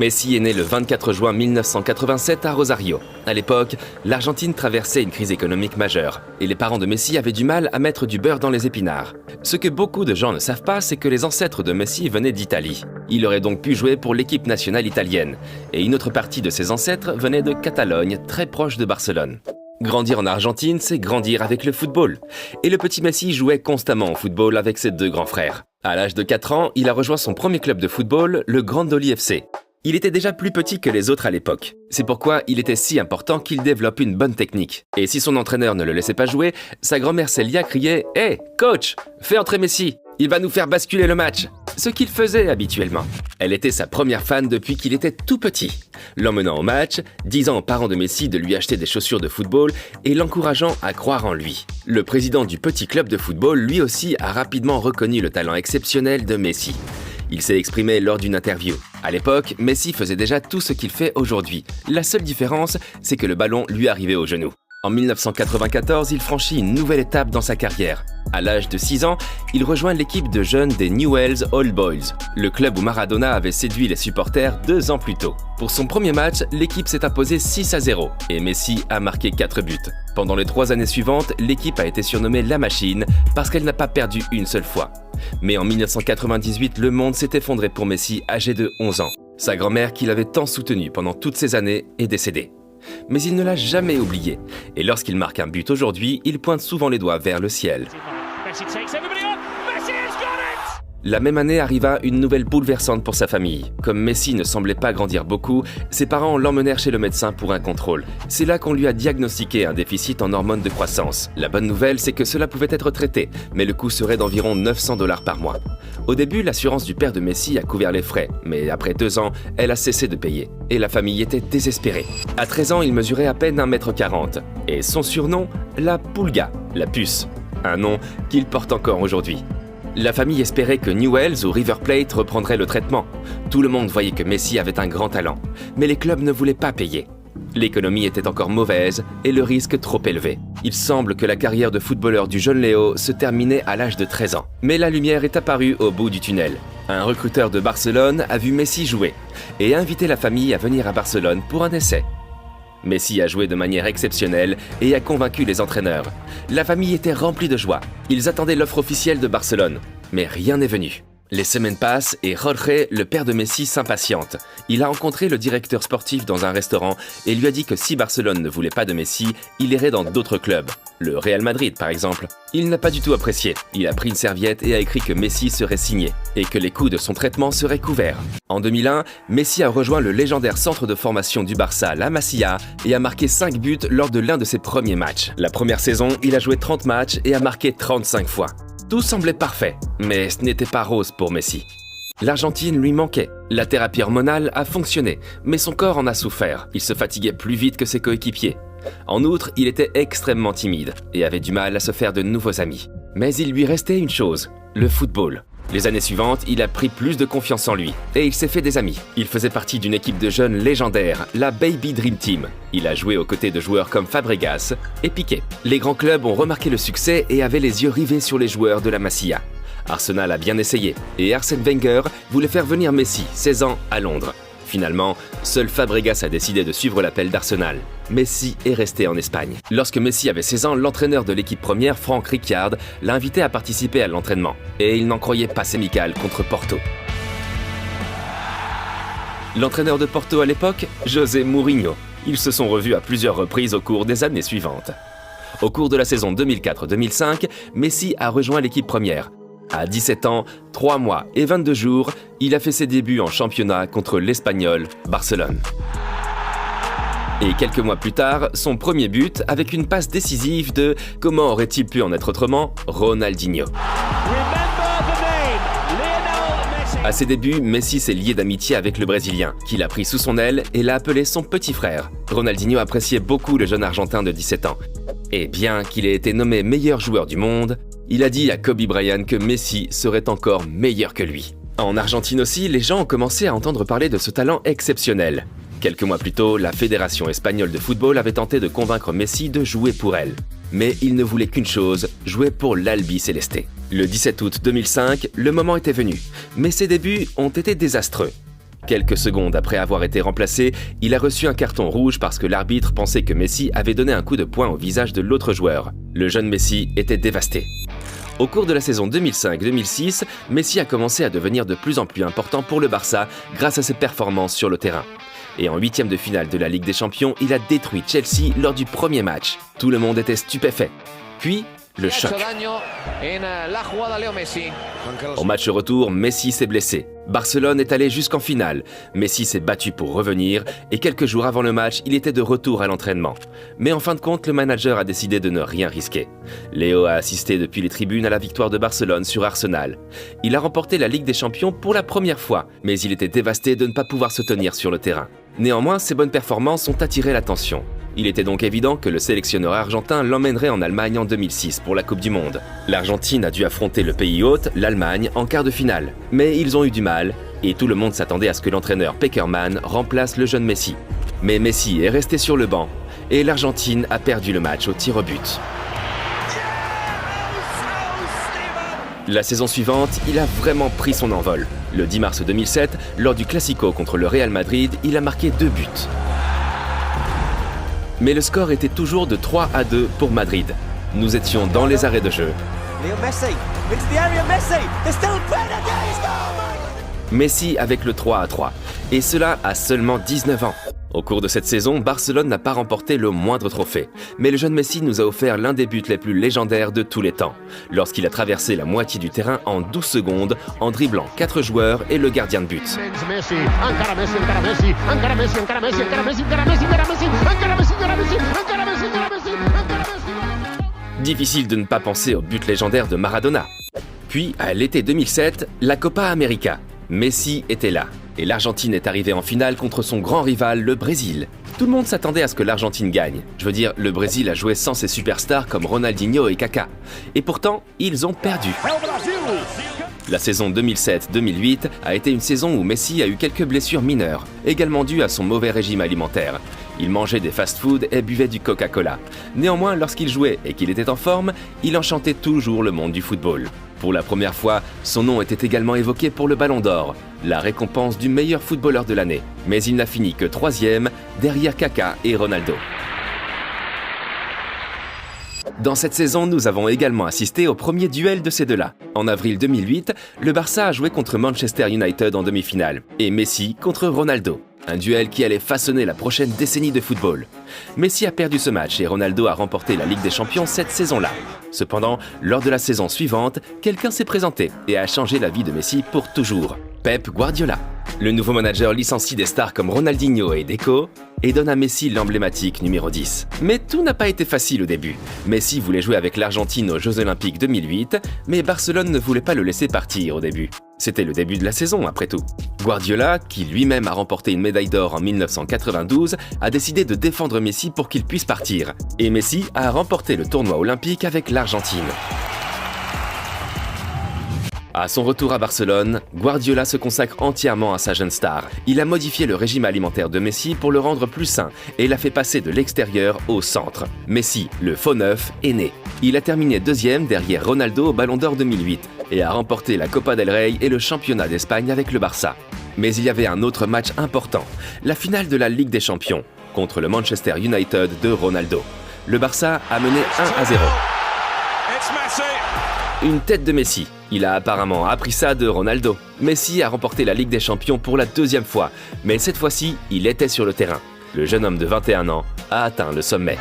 Messi est né le 24 juin 1987 à Rosario. À l'époque, l'Argentine traversait une crise économique majeure et les parents de Messi avaient du mal à mettre du beurre dans les épinards. Ce que beaucoup de gens ne savent pas, c'est que les ancêtres de Messi venaient d'Italie. Il aurait donc pu jouer pour l'équipe nationale italienne et une autre partie de ses ancêtres venait de Catalogne, très proche de Barcelone. Grandir en Argentine, c'est grandir avec le football. Et le petit Messi jouait constamment au football avec ses deux grands frères. À l'âge de 4 ans, il a rejoint son premier club de football, le Grandoli FC. Il était déjà plus petit que les autres à l'époque. C'est pourquoi il était si important qu'il développe une bonne technique. Et si son entraîneur ne le laissait pas jouer, sa grand-mère Célia criait « Hé, coach, fais entrer Messi, il va nous faire basculer le match !» Ce qu'il faisait habituellement. Elle était sa première fan depuis qu'il était tout petit, l'emmenant au match, disant aux parents de Messi de lui acheter des chaussures de football et l'encourageant à croire en lui. Le président du petit club de football, lui aussi, a rapidement reconnu le talent exceptionnel de Messi. Il s'est exprimé lors d'une interview. À l'époque, Messi faisait déjà tout ce qu'il fait aujourd'hui. La seule différence, c'est que le ballon lui arrivait au genou. En 1994, il franchit une nouvelle étape dans sa carrière. À l'âge de 6 ans, il rejoint l'équipe de jeunes des Newell's Old Boys, le club où Maradona avait séduit les supporters 2 ans plus tôt. Pour son premier match, l'équipe s'est imposée 6-0 et Messi a marqué 4 buts. Pendant les 3 années suivantes, l'équipe a été surnommée La Machine parce qu'elle n'a pas perdu une seule fois. Mais en 1998, le monde s'est effondré pour Messi, âgé de 11 ans. Sa grand-mère, qu'il avait tant soutenue pendant toutes ces années, est décédée. Mais il ne l'a jamais oublié. Et lorsqu'il marque un but aujourd'hui, il pointe souvent les doigts vers le ciel. La même année arriva une nouvelle bouleversante pour sa famille. Comme Messi ne semblait pas grandir beaucoup, ses parents l'emmenèrent chez le médecin pour un contrôle. C'est là qu'on lui a diagnostiqué un déficit en hormones de croissance. La bonne nouvelle, c'est que cela pouvait être traité, mais le coût serait d'environ 900 $ par mois. Au début, l'assurance du père de Messi a couvert les frais, mais après 2 ans, elle a cessé de payer. Et la famille était désespérée. À 13 ans, il mesurait à peine 1,40 m. Et son surnom, la Pulga, la puce. Un nom qu'il porte encore aujourd'hui. La famille espérait que Newell's ou River Plate reprendraient le traitement. Tout le monde voyait que Messi avait un grand talent, mais les clubs ne voulaient pas payer. L'économie était encore mauvaise et le risque trop élevé. Il semble que la carrière de footballeur du jeune Léo se terminait à l'âge de 13 ans. Mais la lumière est apparue au bout du tunnel. Un recruteur de Barcelone a vu Messi jouer et a invité la famille à venir à Barcelone pour un essai. Messi a joué de manière exceptionnelle et a convaincu les entraîneurs. La famille était remplie de joie. Ils attendaient l'offre officielle de Barcelone, mais rien n'est venu. Les semaines passent et Jorge, le père de Messi, s'impatiente. Il a rencontré le directeur sportif dans un restaurant et lui a dit que si Barcelone ne voulait pas de Messi, il irait dans d'autres clubs. Le Real Madrid, par exemple. Il n'a pas du tout apprécié. Il a pris une serviette et a écrit que Messi serait signé et que les coûts de son traitement seraient couverts. En 2001, Messi a rejoint le légendaire centre de formation du Barça, la Masia, et a marqué 5 buts lors de l'un de ses premiers matchs. La première saison, il a joué 30 matchs et a marqué 35 fois. Tout semblait parfait, mais ce n'était pas rose pour Messi. L'Argentine lui manquait. La thérapie hormonale a fonctionné, mais son corps en a souffert. Il se fatiguait plus vite que ses coéquipiers. En outre, il était extrêmement timide et avait du mal à se faire de nouveaux amis. Mais il lui restait une chose, le football. Les années suivantes, il a pris plus de confiance en lui et il s'est fait des amis. Il faisait partie d'une équipe de jeunes légendaires, la Baby Dream Team. Il a joué aux côtés de joueurs comme Fabregas et Piqué. Les grands clubs ont remarqué le succès et avaient les yeux rivés sur les joueurs de la Masia. Arsenal a bien essayé et Arsène Wenger voulait faire venir Messi, 16 ans, à Londres. Finalement, seul Fabregas a décidé de suivre l'appel d'Arsenal. Messi est resté en Espagne. Lorsque Messi avait 16 ans, l'entraîneur de l'équipe première, Franck Rijkaard, l'a invité à participer à l'entraînement. Et il n'en croyait pas sémical contre Porto. L'entraîneur de Porto à l'époque, José Mourinho. Ils se sont revus à plusieurs reprises au cours des années suivantes. Au cours de la saison 2004-2005, Messi a rejoint l'équipe première. À 17 ans, 3 mois et 22 jours, il a fait ses débuts en championnat contre l'Espagnol Barcelone. Et quelques mois plus tard, son premier but avec une passe décisive de, comment aurait-il pu en être autrement, Ronaldinho. À ses débuts, Messi s'est lié d'amitié avec le Brésilien, qu'il a pris sous son aile et l'a appelé son petit frère. Ronaldinho appréciait beaucoup le jeune Argentin de 17 ans. Et bien qu'il ait été nommé meilleur joueur du monde, il a dit à Kobe Bryant que Messi serait encore meilleur que lui. En Argentine aussi, les gens ont commencé à entendre parler de ce talent exceptionnel. Quelques mois plus tôt, la Fédération espagnole de football avait tenté de convaincre Messi de jouer pour elle. Mais il ne voulait qu'une chose, jouer pour l'Albiceleste. Le 17 août 2005, le moment était venu. Mais ses débuts ont été désastreux. Quelques secondes après avoir été remplacé, il a reçu un carton rouge parce que l'arbitre pensait que Messi avait donné un coup de poing au visage de l'autre joueur. Le jeune Messi était dévasté. Au cours de la saison 2005-2006, Messi a commencé à devenir de plus en plus important pour le Barça grâce à ses performances sur le terrain. Et en huitième de finale de la Ligue des Champions, il a détruit Chelsea lors du premier match. Tout le monde était stupéfait. Puis, le choc. Au match retour, Messi s'est blessé. Barcelone est allé jusqu'en finale. Messi s'est battu pour revenir et quelques jours avant le match, il était de retour à l'entraînement. Mais en fin de compte, le manager a décidé de ne rien risquer. Léo a assisté depuis les tribunes à la victoire de Barcelone sur Arsenal. Il a remporté la Ligue des Champions pour la première fois, mais il était dévasté de ne pas pouvoir se tenir sur le terrain. Néanmoins, ses bonnes performances ont attiré l'attention. Il était donc évident que le sélectionneur argentin l'emmènerait en Allemagne en 2006 pour la Coupe du Monde. L'Argentine a dû affronter le pays hôte, l'Allemagne, en quart de finale. Mais ils ont eu du mal, et tout le monde s'attendait à ce que l'entraîneur Pekerman remplace le jeune Messi. Mais Messi est resté sur le banc, et l'Argentine a perdu le match au tir au but. La saison suivante, il a vraiment pris son envol. Le 10 mars 2007, lors du Classico contre le Real Madrid, il a marqué 2 buts. Mais le score était toujours de 3-2 pour Madrid. Nous étions dans les arrêts de jeu. Messi avec le 3-3. Et cela à seulement 19 ans. Au cours de cette saison, Barcelone n'a pas remporté le moindre trophée. Mais le jeune Messi nous a offert l'un des buts les plus légendaires de tous les temps. Lorsqu'il a traversé la moitié du terrain en 12 secondes, en dribblant 4 joueurs et le gardien de but. Difficile de ne pas penser au but légendaire de Maradona. Puis, à l'été 2007, la Copa América. Messi était là. Et l'Argentine est arrivée en finale contre son grand rival, le Brésil. Tout le monde s'attendait à ce que l'Argentine gagne. Je veux dire, le Brésil a joué sans ses superstars comme Ronaldinho et Kaká. Et pourtant, ils ont perdu. La saison 2007-2008 a été une saison où Messi a eu quelques blessures mineures, également dues à son mauvais régime alimentaire. Il mangeait des fast-foods et buvait du Coca-Cola. Néanmoins, lorsqu'il jouait et qu'il était en forme, il enchantait toujours le monde du football. Pour la première fois, son nom était également évoqué pour le Ballon d'Or, la récompense du meilleur footballeur de l'année. Mais il n'a fini que 3e, derrière Kaká et Ronaldo. Dans cette saison, nous avons également assisté au premier duel de ces deux-là. En avril 2008, le Barça a joué contre Manchester United en demi-finale, et Messi contre Ronaldo. Un duel qui allait façonner la prochaine décennie de football. Messi a perdu ce match et Ronaldo a remporté la Ligue des Champions cette saison-là. Cependant, lors de la saison suivante, quelqu'un s'est présenté et a changé la vie de Messi pour toujours. Pep Guardiola. Le nouveau manager licencie des stars comme Ronaldinho et Deco et donne à Messi l'emblématique numéro 10. Mais tout n'a pas été facile au début. Messi voulait jouer avec l'Argentine aux Jeux Olympiques 2008, mais Barcelone ne voulait pas le laisser partir au début. C'était le début de la saison après tout. Guardiola, qui lui-même a remporté une médaille d'or en 1992, a décidé de défendre Messi pour qu'il puisse partir. Et Messi a remporté le tournoi olympique avec l'Argentine. À son retour à Barcelone, Guardiola se consacre entièrement à sa jeune star. Il a modifié le régime alimentaire de Messi pour le rendre plus sain et l'a fait passer de l'extérieur au centre. Messi, le faux neuf, est né. Il a terminé 2e derrière Ronaldo au Ballon d'Or 2008 et a remporté la Copa del Rey et le championnat d'Espagne avec le Barça. Mais il y avait un autre match important, la finale de la Ligue des Champions, contre le Manchester United de Ronaldo. Le Barça a mené 1-0. Une tête de Messi. Il a apparemment appris ça de Ronaldo. Messi a remporté la Ligue des Champions pour la 2e fois, mais cette fois-ci, il était sur le terrain. Le jeune homme de 21 ans a atteint le sommet.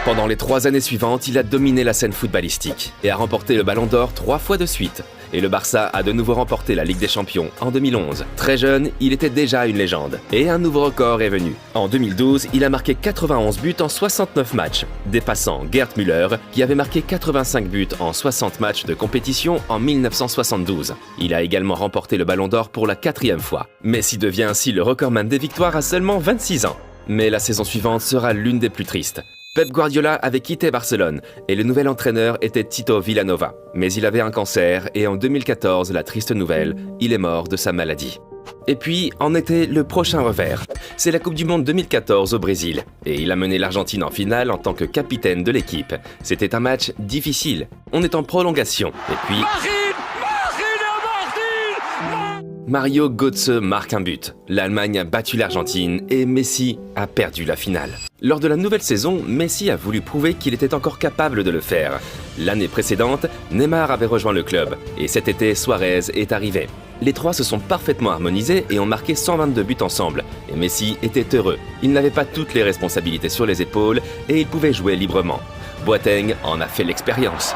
Pendant les 3 années suivantes, il a dominé la scène footballistique et a remporté le Ballon d'Or 3 fois de suite. Et le Barça a de nouveau remporté la Ligue des Champions en 2011. Très jeune, il était déjà une légende. Et un nouveau record est venu. En 2012, il a marqué 91 buts en 69 matchs, dépassant Gerd Müller, qui avait marqué 85 buts en 60 matchs de compétition en 1972. Il a également remporté le Ballon d'Or pour la 4e fois. Messi devient ainsi le recordman des victoires à seulement 26 ans. Mais la saison suivante sera l'une des plus tristes. Pep Guardiola avait quitté Barcelone et le nouvel entraîneur était Tito Vilanova. Mais il avait un cancer et en 2014, la triste nouvelle, il est mort de sa maladie. Et puis, en était le prochain revers. C'est la Coupe du Monde 2014 au Brésil. Et il a mené l'Argentine en finale en tant que capitaine de l'équipe. C'était un match difficile. On est en prolongation. Et puis... Mario Götze marque un but. L'Allemagne a battu l'Argentine et Messi a perdu la finale. Lors de la nouvelle saison, Messi a voulu prouver qu'il était encore capable de le faire. L'année précédente, Neymar avait rejoint le club et cet été, Suarez est arrivé. Les trois se sont parfaitement harmonisés et ont marqué 122 buts ensemble. Et Messi était heureux. Il n'avait pas toutes les responsabilités sur les épaules et il pouvait jouer librement. Boateng en a fait l'expérience.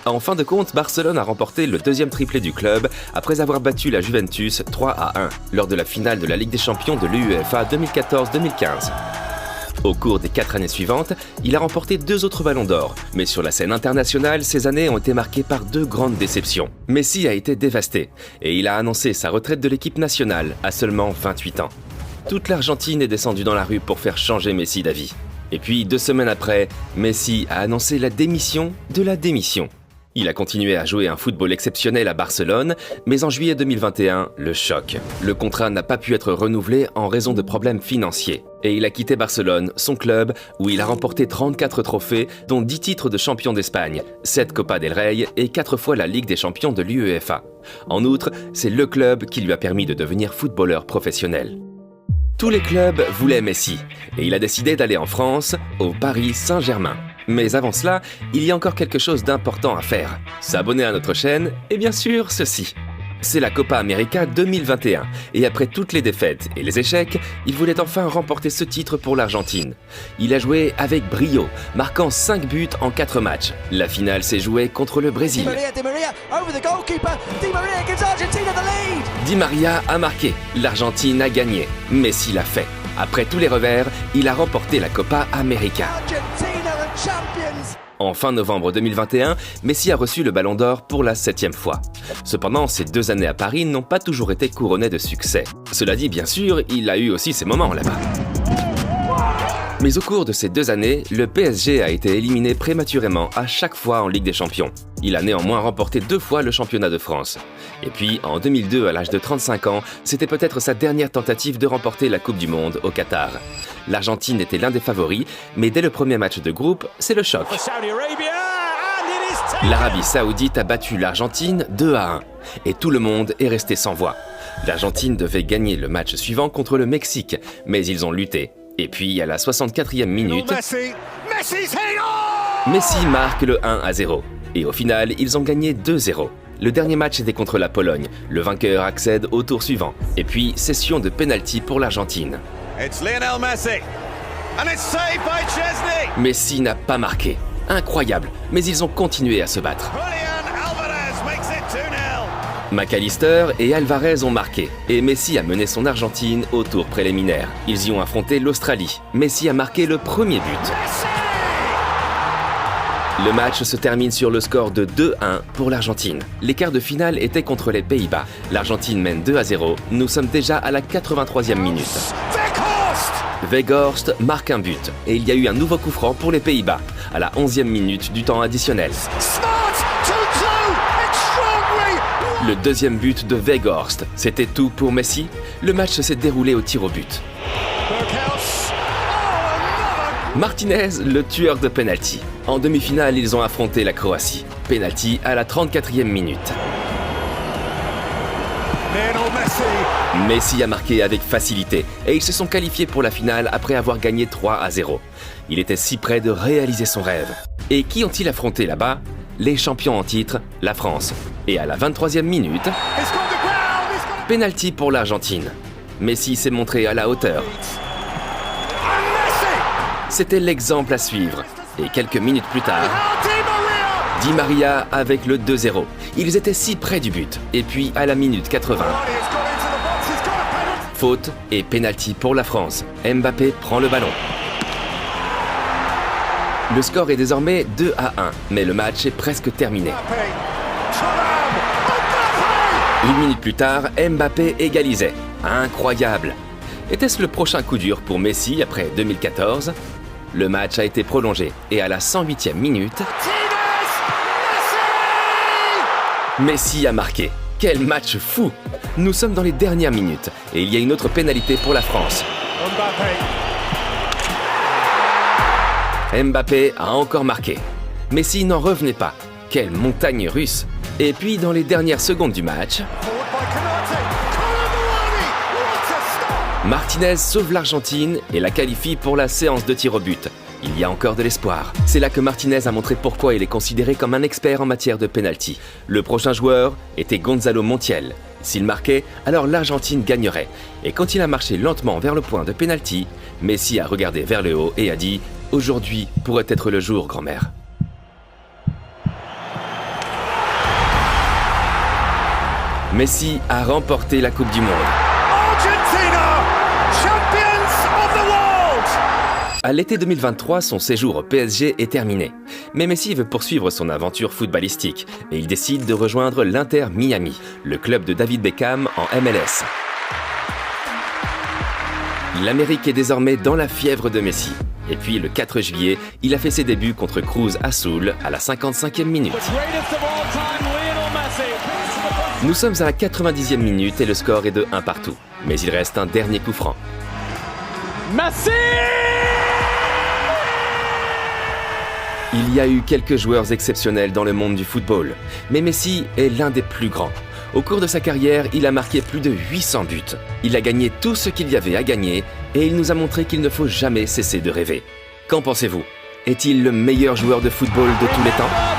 En fin de compte, Barcelone a remporté le deuxième triplé du club après avoir battu la Juventus 3-1 lors de la finale de la Ligue des Champions de l'UEFA 2014-2015. Au cours des 4 années suivantes, il a remporté 2 autres ballons d'or, mais sur la scène internationale, ces années ont été marquées par 2 grandes déceptions. Messi a été dévasté et il a annoncé sa retraite de l'équipe nationale à seulement 28 ans. Toute l'Argentine est descendue dans la rue pour faire changer Messi d'avis. Et puis, 2 semaines après, Messi a annoncé la démission de la démission. Il a continué à jouer un football exceptionnel à Barcelone, mais en juillet 2021, le choc. Le contrat n'a pas pu être renouvelé en raison de problèmes financiers. Et il a quitté Barcelone, son club, où il a remporté 34 trophées, dont 10 titres de champion d'Espagne, 7 Copa del Rey et 4 fois la Ligue des champions de l'UEFA. En outre, c'est le club qui lui a permis de devenir footballeur professionnel. Tous les clubs voulaient Messi, et il a décidé d'aller en France, au Paris Saint-Germain. Mais avant cela, il y a encore quelque chose d'important à faire. S'abonner à notre chaîne, et bien sûr, ceci. C'est la Copa América 2021, et après toutes les défaites et les échecs, il voulait enfin remporter ce titre pour l'Argentine. Il a joué avec brio, marquant 5 buts en 4 matchs. La finale s'est jouée contre le Brésil. Di Maria a marqué, l'Argentine a gagné, Messi l'a fait. Après tous les revers, il a remporté la Copa América. En fin novembre 2021, Messi a reçu le Ballon d'Or pour la 7e fois. Cependant, ces 2 années à Paris n'ont pas toujours été couronnées de succès. Cela dit, bien sûr, il a eu aussi ses moments là-bas. Mais au cours de ces 2 années, le PSG a été éliminé prématurément à chaque fois en Ligue des Champions. Il a néanmoins remporté 2 fois le championnat de France. Et puis, en 2002, à l'âge de 35 ans, c'était peut-être sa dernière tentative de remporter la Coupe du Monde au Qatar. L'Argentine était l'un des favoris, mais dès le premier match de groupe, c'est le choc. L'Arabie Saoudite a battu l'Argentine 2-1, et tout le monde est resté sans voix. L'Argentine devait gagner le match suivant contre le Mexique, mais ils ont lutté. Et puis, à la 64e minute, Messi marque le 1-0. Et au final, ils ont gagné 2-0. Le dernier match était contre la Pologne. Le vainqueur accède au tour suivant. Et puis, session de pénalty pour l'Argentine. Messi n'a pas marqué. Incroyable, mais ils ont continué à se battre. McAllister et Alvarez ont marqué, et Messi a mené son Argentine au tour préliminaire. Ils y ont affronté l'Australie. Messi a marqué le premier but. Le match se termine sur le score de 2-1 pour l'Argentine. Les quarts de finale étaient contre les Pays-Bas. L'Argentine mène 2-0. Nous sommes déjà à la 83e minute. Weghorst marque un but, et il y a eu un nouveau coup franc pour les Pays-Bas, à la 11e minute du temps additionnel. Le deuxième but de Weghorst, c'était tout pour Messi. Le match s'est déroulé au tir au but. Martinez, le tueur de pénalty. En demi-finale, ils ont affronté la Croatie. Pénalty à la 34e minute. Messi a marqué avec facilité et ils se sont qualifiés pour la finale après avoir gagné 3-0. Il était si près de réaliser son rêve. Et qui ont-ils affronté là-bas? Les champions en titre, la France. Et à la 23e minute, pénalty pour l'Argentine. Messi s'est montré à la hauteur. C'était l'exemple à suivre. Et quelques minutes plus tard, Di Maria avec le 2-0. Ils étaient si près du but. Et puis à la minute 80, faute et pénalty pour la France. Mbappé prend le ballon. Le score est désormais 2-1, mais le match est presque terminé. Une minute plus tard, Mbappé égalisait. Incroyable! Était-ce le prochain coup dur pour Messi après 2014? Le match a été prolongé et à la 108e minute, Messi a marqué. Quel match fou! Nous sommes dans les dernières minutes et il y a une autre pénalité pour la France. Mbappé a encore marqué. Messi n'en revenait pas. Quelle montagne russe! Et puis dans les dernières secondes du match, Martinez sauve l'Argentine et la qualifie pour la séance de tir au but. Il y a encore de l'espoir. C'est là que Martinez a montré pourquoi il est considéré comme un expert en matière de pénalty. Le prochain joueur était Gonzalo Montiel. S'il marquait, alors l'Argentine gagnerait. Et quand il a marché lentement vers le point de pénalty, Messi a regardé vers le haut et a dit « Aujourd'hui pourrait être le jour, grand-mère ». Messi a remporté la Coupe du Monde. À l'été 2023, son séjour au PSG est terminé. Mais Messi veut poursuivre son aventure footballistique et il décide de rejoindre l'Inter Miami, le club de David Beckham en MLS. L'Amérique est désormais dans la fièvre de Messi. Et puis le 4 juillet, il a fait ses débuts contre Cruz Azul à la 55e minute. Nous sommes à la 90e minute et le score est de 1 partout. Mais il reste un dernier coup franc. Messi! Il y a eu quelques joueurs exceptionnels dans le monde du football, mais Messi est l'un des plus grands. Au cours de sa carrière, il a marqué plus de 800 buts. Il a gagné tout ce qu'il y avait à gagner et il nous a montré qu'il ne faut jamais cesser de rêver. Qu'en pensez-vous? Est-il le meilleur joueur de football de tous les temps?